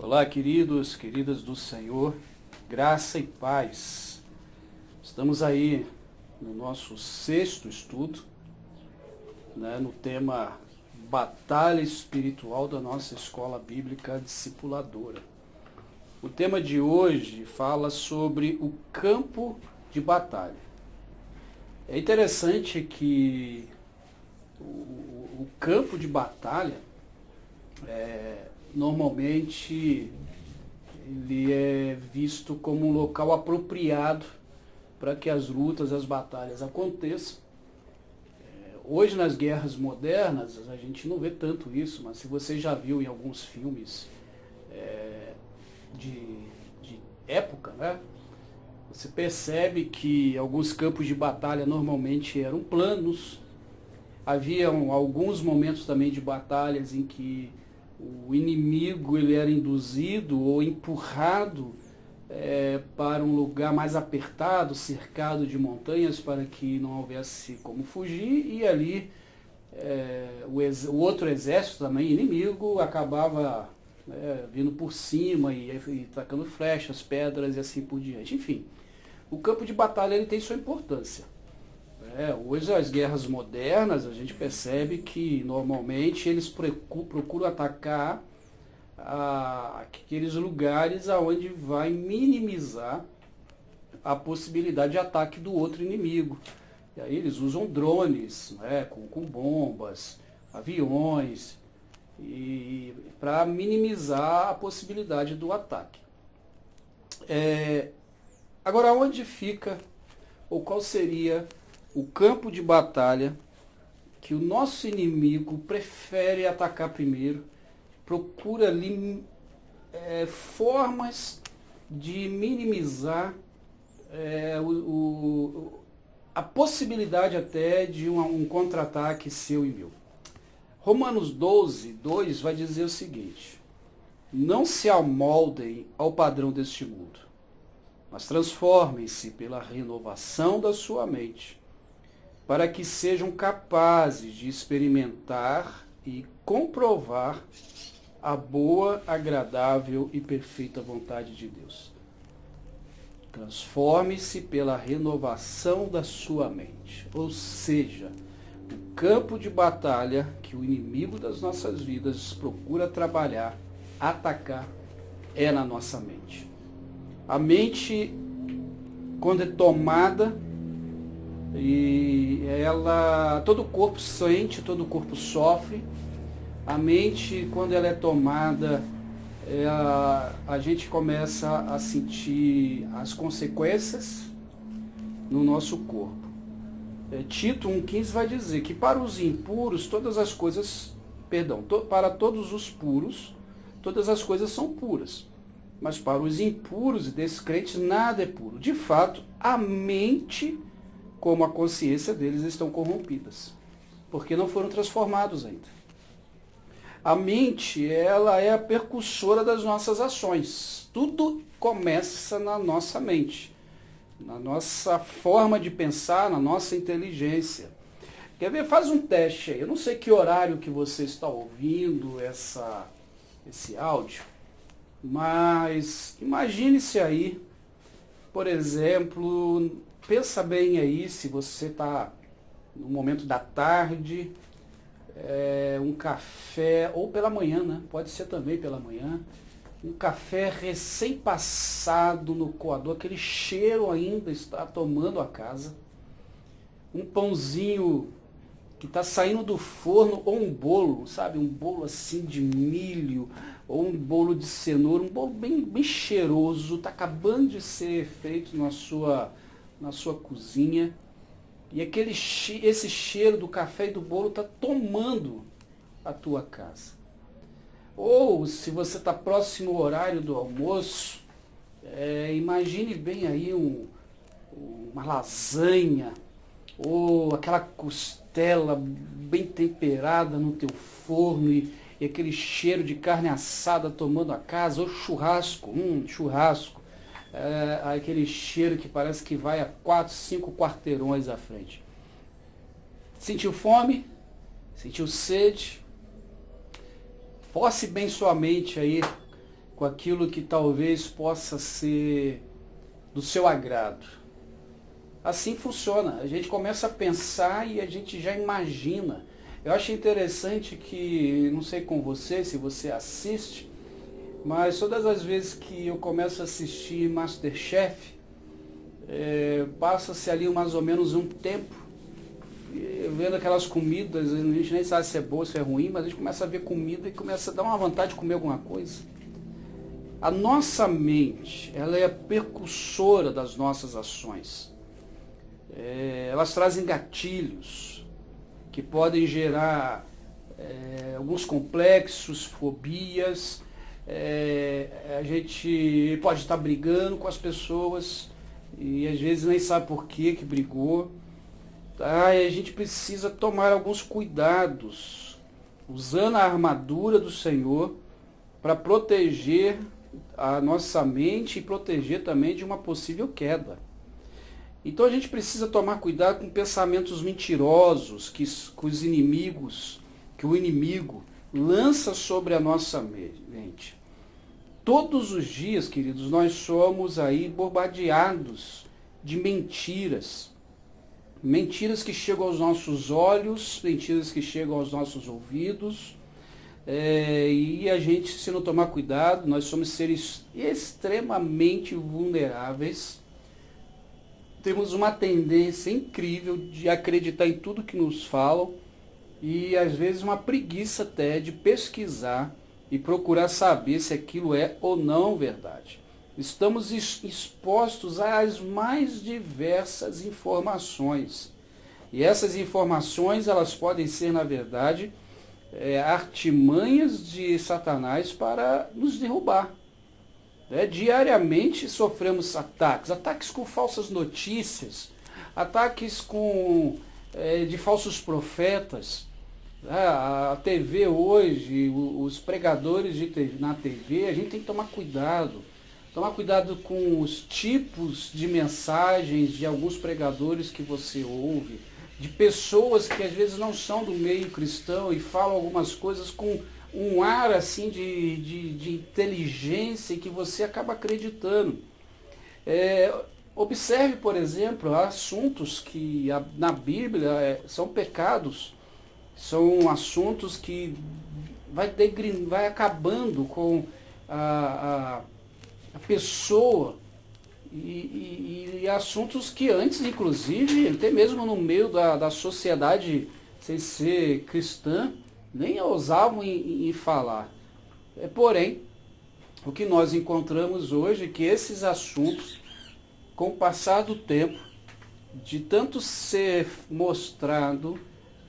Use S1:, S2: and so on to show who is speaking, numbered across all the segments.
S1: Olá, queridos, queridas do Senhor, graça e paz. Estamos aí no nosso sexto estudo, no tema Batalha Espiritual da nossa Escola Bíblica Discipuladora. O tema de hoje fala sobre o campo de batalha. É interessante que o campo de batalha normalmente ele é visto como um local apropriado para que as lutas, as batalhas aconteçam. Hoje nas guerras modernas a gente não vê tanto isso, mas se você já viu em alguns filmes de época, você percebe que alguns campos de batalha normalmente eram planos. Haviam alguns momentos também de batalhas em que o inimigo ele era induzido ou empurrado para um lugar mais apertado, cercado de montanhas, para que não houvesse como fugir, e ali o outro exército também inimigo acabava vindo por cima e tacando flechas, pedras e assim por diante. Enfim, o campo de batalha ele tem sua importância. Hoje as guerras modernas a gente percebe que normalmente eles procuram atacar aqueles lugares onde vai minimizar a possibilidade de ataque do outro inimigo. E aí eles usam drones, com bombas, aviões, e para minimizar a possibilidade do ataque. Agora, onde fica, ou qual seria o campo de batalha que o nosso inimigo prefere atacar primeiro, procura ali formas de minimizar a possibilidade até de um contra-ataque seu e meu. Romanos 12, 2 vai dizer o seguinte: não se amoldem ao padrão deste mundo, mas transformem-se pela renovação da sua mente, para que sejam capazes de experimentar e comprovar a boa, agradável e perfeita vontade de Deus. Transforme-se pela renovação da sua mente. Ou seja, o campo de batalha que o inimigo das nossas vidas procura trabalhar, atacar, é na nossa mente. A mente, quando é tomada, e todo o corpo sente, todo o corpo sofre. A mente, quando ela é tomada, a gente começa a sentir as consequências no nosso corpo. Tito 1,15 vai dizer que para os impuros todas as coisas, para todos os puros, todas as coisas são puras. Mas para os impuros e descrentes nada é puro. De fato, a mente como a consciência deles estão corrompidas, porque não foram transformados ainda. A mente, ela é a percussora das nossas ações. Tudo começa na nossa mente, na nossa forma de pensar, na nossa inteligência. Quer ver? Faz um teste aí. Eu não sei que horário que você está ouvindo esse áudio, mas imagine-se aí, por exemplo, pensa bem aí, se você está no momento da tarde, um café, ou pela manhã, pode ser também pela manhã, um café recém-passado no coador, aquele cheiro ainda está tomando a casa, um pãozinho que está saindo do forno, ou um bolo, sabe, um bolo assim de milho, ou um bolo de cenoura, um bolo bem cheiroso, está acabando de ser feito na sua cozinha, e esse cheiro do café e do bolo está tomando a tua casa. Ou se você está próximo ao horário do almoço, imagine bem aí uma lasanha, ou aquela costela bem temperada no teu forno, e aquele cheiro de carne assada tomando a casa, ou churrasco, churrasco. Aquele cheiro que parece que vai a 4, 5 quarteirões à frente. Sentiu fome? Sentiu sede? Force bem sua mente aí com aquilo que talvez possa ser do seu agrado. Assim funciona, a gente começa a pensar e a gente já imagina. Eu acho interessante que, não sei com você, se você assiste, mas todas as vezes que eu começo a assistir MasterChef, passa-se ali mais ou menos um tempo, vendo aquelas comidas, a gente nem sabe se é boa, se é ruim, mas a gente começa a ver comida e começa a dar uma vontade de comer alguma coisa. A nossa mente, ela é a precursora das nossas ações. Elas trazem gatilhos que podem gerar alguns complexos, fobias. A gente pode estar brigando com as pessoas e às vezes nem sabe por que brigou. Tá? E a gente precisa tomar alguns cuidados, usando a armadura do Senhor para proteger a nossa mente e proteger também de uma possível queda. Então a gente precisa tomar cuidado com pensamentos mentirosos que o inimigo lança sobre a nossa mente. Todos os dias, queridos, nós somos aí bombardeados de mentiras. Mentiras que chegam aos nossos olhos, mentiras que chegam aos nossos ouvidos. E a gente, se não tomar cuidado, nós somos seres extremamente vulneráveis. Temos uma tendência incrível de acreditar em tudo que nos falam e às vezes uma preguiça até de pesquisar e procurar saber se aquilo é ou não verdade. Estamos expostos às mais diversas informações. E essas informações, elas podem ser, na verdade, artimanhas de Satanás para nos derrubar. Diariamente sofremos ataques com falsas notícias, ataques de falsos profetas. A TV hoje, os pregadores na TV, a gente tem que tomar cuidado. Tomar cuidado com os tipos de mensagens de alguns pregadores que você ouve, de pessoas que às vezes não são do meio cristão e falam algumas coisas com um ar assim de inteligência e que você acaba acreditando. Observe, por exemplo, assuntos que na Bíblia são pecados, são assuntos que vai acabando com a pessoa e assuntos que antes, inclusive, até mesmo no meio da sociedade sem ser cristã, nem ousavam em falar. Porém, o que nós encontramos hoje é que esses assuntos, com o passar do tempo, de tanto ser mostrado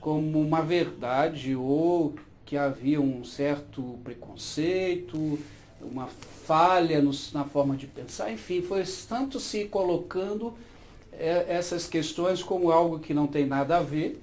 S1: como uma verdade ou que havia um certo preconceito, uma falha na forma de pensar, enfim, foi tanto se colocando essas questões como algo que não tem nada a ver,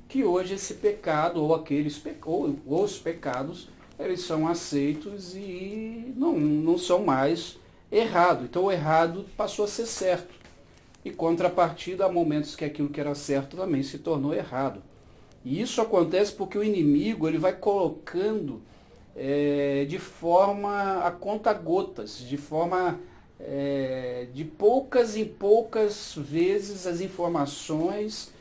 S1: que hoje esse pecado ou os pecados, eles são aceitos e não são mais errado. Então o errado passou a ser certo. E contrapartida, há momentos que aquilo que era certo também se tornou errado. E isso acontece porque o inimigo ele vai colocando de forma a conta-gotas, de forma de poucas em poucas vezes as informações,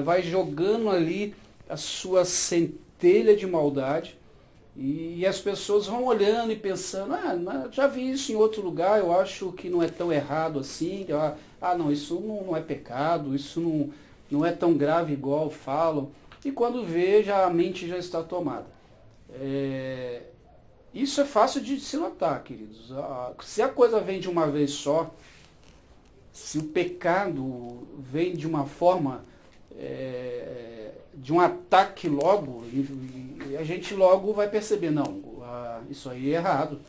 S1: vai jogando ali a sua centelha de maldade e as pessoas vão olhando e pensando, já vi isso em outro lugar, eu acho que não é tão errado assim, não, isso não é pecado, isso não é tão grave igual falam, e quando vê, a mente já está tomada. Isso é fácil de se notar, queridos. Se a coisa vem de uma vez só, se o pecado vem de uma forma, de um ataque logo, e a gente logo vai perceber, não, isso aí é errado.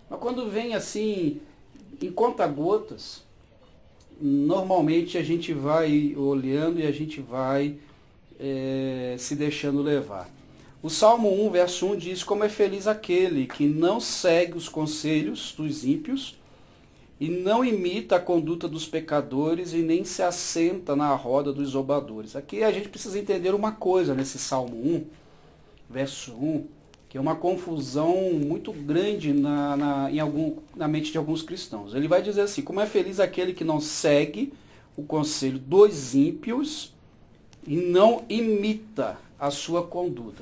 S1: Mas quando vem assim, em conta-gotas, normalmente a gente vai olhando e a gente vai se deixando levar. O Salmo 1, verso 1 diz: como é feliz aquele que não segue os conselhos dos ímpios e não imita a conduta dos pecadores e nem se assenta na roda dos zombadores. Aqui a gente precisa entender uma coisa nesse Salmo 1, verso 1, que é uma confusão muito grande na mente de alguns cristãos. Ele vai dizer assim: como é feliz aquele que não segue o conselho dos ímpios e não imita a sua conduta.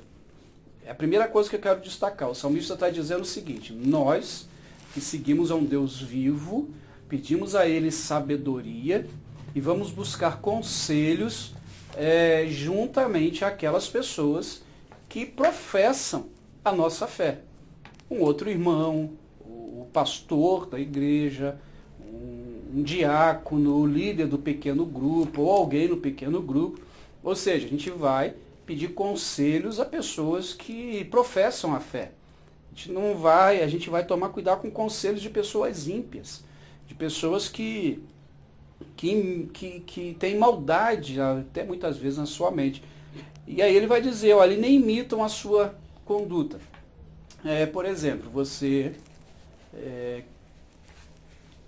S1: É a primeira coisa que eu quero destacar. O salmista está dizendo o seguinte: nós que seguimos a um Deus vivo, pedimos a Ele sabedoria e vamos buscar conselhos juntamente àquelas pessoas que professam a nossa fé. Um outro irmão, o pastor da igreja, um diácono, o líder do pequeno grupo, ou alguém no pequeno grupo. Ou seja, a gente vai pedir conselhos a pessoas que professam a fé. A gente vai tomar cuidado com conselhos de pessoas ímpias, de pessoas que têm maldade, até muitas vezes na sua mente. E aí ele vai dizer, olha, nem imitam a sua conduta. Por exemplo, você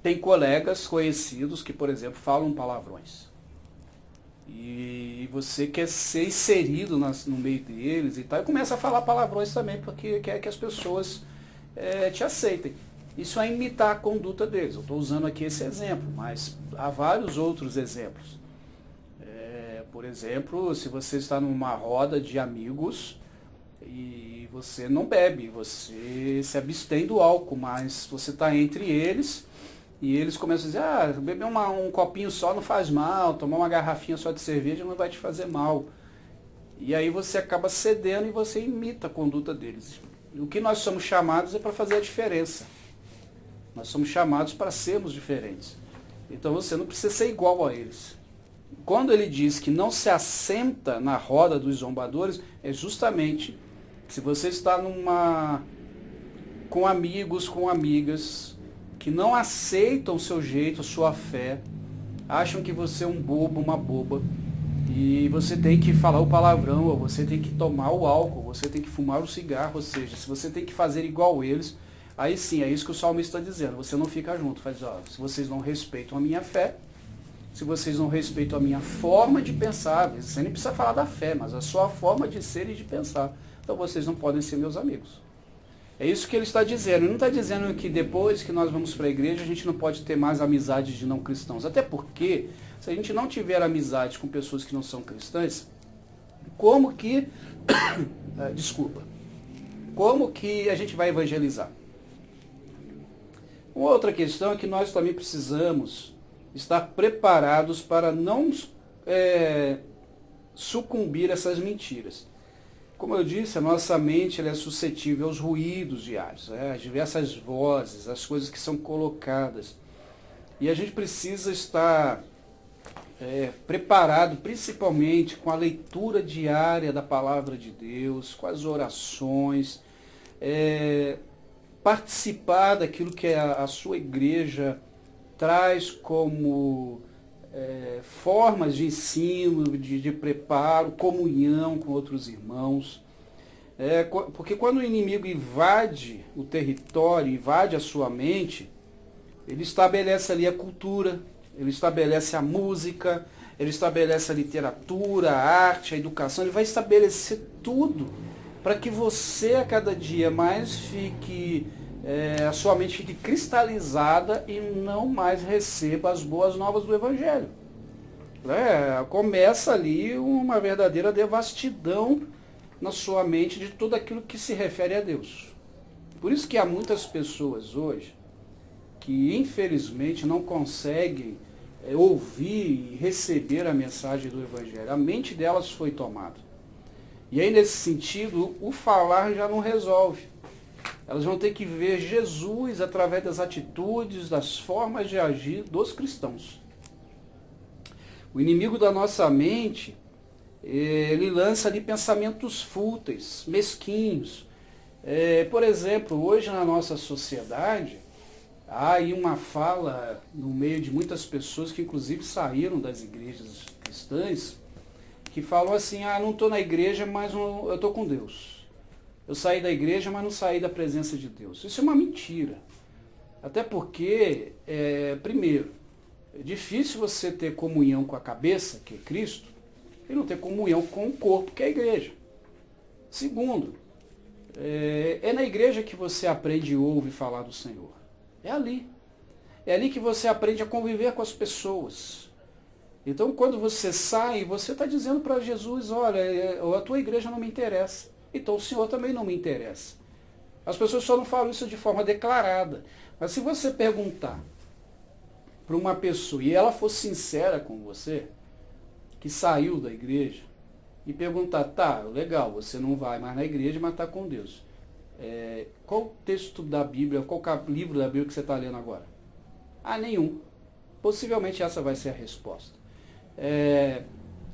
S1: tem colegas conhecidos que, por exemplo, falam palavrões. E você quer ser inserido no meio deles e tal, e começa a falar palavrões também, porque quer que as pessoas te aceitem. Isso é imitar a conduta deles. Eu estou usando aqui esse exemplo, mas há vários outros exemplos. Por exemplo, se você está numa roda de amigos e você não bebe, você se abstém do álcool, mas você está entre eles e eles começam a dizer, beber um copinho só não faz mal, tomar uma garrafinha só de cerveja não vai te fazer mal. E aí você acaba cedendo e você imita a conduta deles. O que nós somos chamados é para fazer a diferença. Nós somos chamados para sermos diferentes. Então você não precisa ser igual a eles. Quando ele diz que não se assenta na roda dos zombadores, é justamente se você está com amigos, com amigas, que não aceitam o seu jeito, a sua fé, acham que você é um bobo, uma boba, e você tem que falar o palavrão, ou você tem que tomar o álcool, você tem que fumar o cigarro, ou seja, se você tem que fazer igual eles, aí sim, é isso que o salmista está dizendo, você não fica junto, faz, se vocês não respeitam a minha fé, se vocês não respeitam a minha forma de pensar, você nem precisa falar da fé, mas a sua forma de ser e de pensar, então vocês não podem ser meus amigos. É isso que ele está dizendo. Ele não está dizendo que depois que nós vamos para a igreja, a gente não pode ter mais amizades de não cristãos. Até porque, se a gente não tiver amizade com pessoas que não são cristãs, como que a gente vai evangelizar? Uma outra questão é que nós também precisamos estar preparados para não sucumbir a essas mentiras. Como eu disse, a nossa mente ela é suscetível aos ruídos diários, às diversas vozes, às coisas que são colocadas. E a gente precisa estar preparado, principalmente com a leitura diária da palavra de Deus, com as orações, participar daquilo que a sua igreja traz como formas de ensino, de preparo, comunhão com outros irmãos. Porque quando o inimigo invade o território, invade a sua mente, ele estabelece ali a cultura, ele estabelece a música, ele estabelece a literatura, a arte, a educação, ele vai estabelecer tudo para que você a cada dia mais a sua mente fique cristalizada e não mais receba as boas novas do Evangelho. Começa ali uma verdadeira devastidão na sua mente de tudo aquilo que se refere a Deus. Por isso que há muitas pessoas hoje que infelizmente não conseguem ouvir e receber a mensagem do Evangelho. A mente delas foi tomada. E aí nesse sentido, o falar já não resolve. Elas vão ter que ver Jesus através das atitudes, das formas de agir dos cristãos. O inimigo da nossa mente, ele lança ali pensamentos fúteis, mesquinhos. Por exemplo, hoje na nossa sociedade, há aí uma fala no meio de muitas pessoas que inclusive saíram das igrejas cristãs, que falam assim, não estou na igreja, mas eu estou com Deus. Eu saí da igreja, mas não saí da presença de Deus. Isso é uma mentira. Até porque, primeiro, é difícil você ter comunhão com a cabeça, que é Cristo, e não ter comunhão com o corpo, que é a igreja. Segundo, É na igreja que você aprende e ouve falar do Senhor. É ali. É ali que você aprende a conviver com as pessoas. Então, quando você sai, você está dizendo para Jesus, olha, a tua igreja não me interessa. Então, o Senhor também não me interessa. As pessoas só não falam isso de forma declarada. Mas se você perguntar para uma pessoa, e ela for sincera com você, que saiu da igreja, e perguntar, tá, legal, você não vai mais na igreja, mas está com Deus. Qual texto da Bíblia, qual livro da Bíblia que você está lendo agora? Ah, nenhum. Possivelmente essa vai ser a resposta.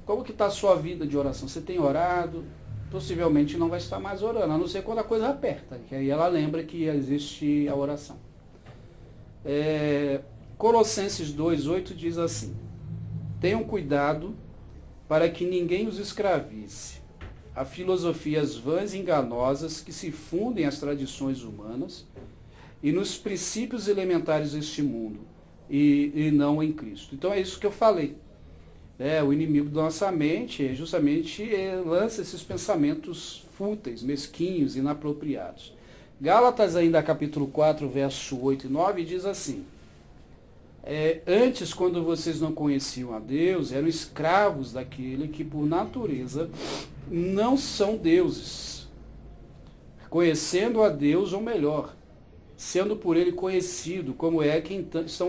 S1: Como que está a sua vida de oração? Você tem orado? Possivelmente não vai estar mais orando, a não ser quando a coisa aperta, que aí ela lembra que existe a oração. Colossenses 2,8 diz assim: tenham cuidado para que ninguém os escravize a filosofias vãs e enganosas que se fundem às tradições humanas e nos princípios elementares deste mundo, e não em Cristo. Então é isso que eu falei. O inimigo da nossa mente justamente lança esses pensamentos fúteis, mesquinhos, inapropriados. Gálatas ainda capítulo 4, verso 8 e 9 diz assim: antes, quando vocês não conheciam a Deus, eram escravos daquele que por natureza não são deuses, conhecendo a Deus, ou melhor, sendo por ele conhecido, como é quem estão